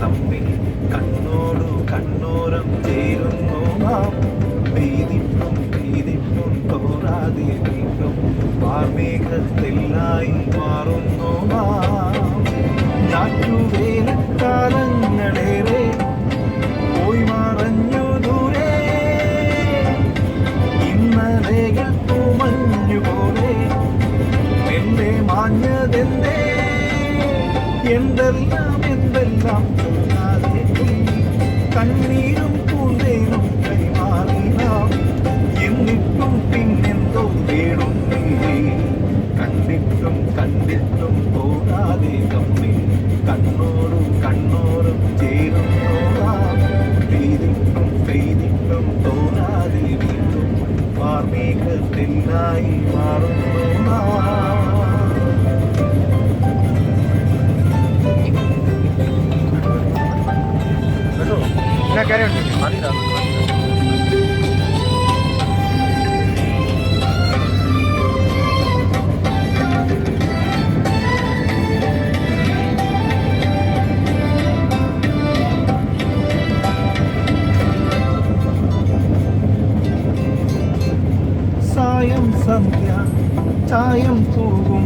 തമ്മിൽ കണ്ണോടു കണ്ണോരം ചേരുന്നു നാം. പെയ്തിട്ടും പെയ്തിട്ടും തോരാതെ വീണ്ടും വാർമേഘത്തെല്ലായി മാറുന്നു നാം. ഞാറ്റുവേലക്കാലങ്ങളേറെ പോയി മറഞ്ഞു ദൂരെ. ഇന്നലെകൾ പൂമഞ്ഞുപോലെ മെല്ലെ മാഞ്ഞതെന്തേ? എന്തെല്ലാം എന്തെല്ലാം ചൊല്ലാതെ കണ്ണീരും പൂന്തേനും കൈമാറി നാം. എന്നിട്ടും പിന്നെന്തോ തേടുന്നില്ലേ? കണ്ടിട്ടും കണ്ടിട്ടും പോരാതെ തമ്മിൽ കണ്ണോടും കണ്ണോടും ചേരുന്നു നാം. പെയ്തിട്ടും പെയ്തിട്ടും തോരാതെ വീണ്ടും വാർമേഘത്തെല്ലായി മാറുന്നു നാം. സായം സന്ധ്യ ചായം തൂകും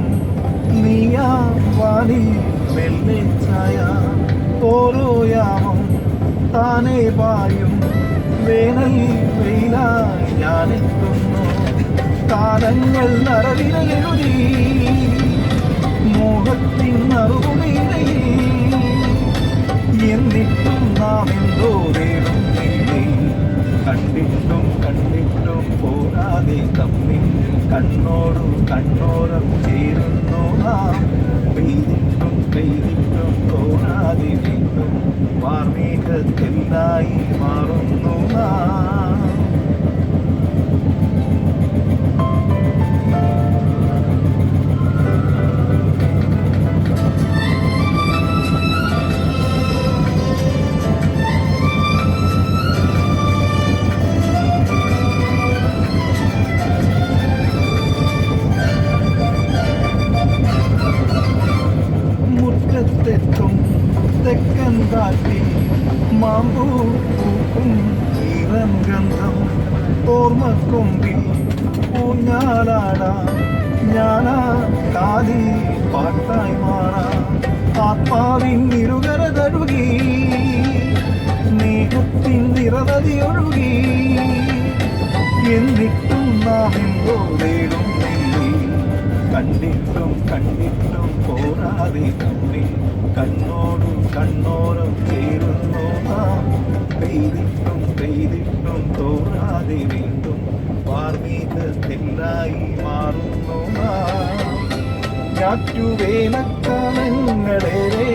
നീയാ വാനിൽ വെള്ളി ചായ. ഓരോ യാമം താനേ പായും വേനൽ വെയിലായി ഞാനെത്തുന്നു. കാലങ്ങൾ നരവിരലെഴുതി മോഹത്തിൻ നറുകുമീരയിൽ. എന്നിട്ടും നാം എന്തോ തേടുന്നില്ലേ? കണ്ടിട്ടും കണ്ടിട്ടും പോരാതെ തമ്മിൽ കണ്ണോടു കണ്ണോരം ചേരുന്നു നാം. പെയ്തിട്ടും പെയ്തിട്ടും തോരാതെ വീണ്ടും വാർമേഘത്തെല്ലായി മാറുന്നു നാം. മുറ്റത്തെത്തും തെക്കൻ കാറ്റിൽ മാമ്പൂ പൂക്കും ഈറൻ ഗന്ധം. ഓർമ്മക്കൊമ്പിൽ ഊഞ്ഞാലാടാം ഞാനാ കാലി പാട്ടായി മാറാം. ആത്മാവിൻ ഇരുകര തഴുകി സ്നേഹത്തിൻ നിറനദി ഒഴുകി. എന്നിട്ടും നാം എന്തോ തേടുന്നില്ലേ? കണ്ടിട്ടും കണ്ടിട്ടും പോരാതെ തമ്മിൽ കണ്ണോടും കണ്ണോരം ചേരുന്നു നാം. പെയ്തിട്ടും പെയ്തിട്ടും തോരാതെ വീണ്ടും വാർമേഘത്തെല്ലായി മാറുന്നു നാം. ഞാറ്റുവേലക്കാലങ്ങളേറെ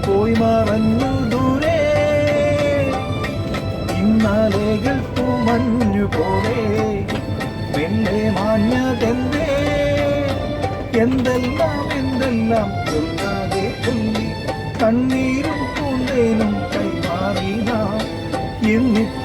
പോയി മറഞ്ഞു ദൂരെ. ഇന്നലെകൾ പൂമഞ്ഞു പോലെ മെല്ലെ മാഞ്ഞതെന്തേ? എന്തെല്ലാം എന്തെല്ലാം ചൊല്ലാതെ ചൊല്ലി കണ്ണീരും പൂന്തേനും കൈമാറി നാം. എന്നിട്ട്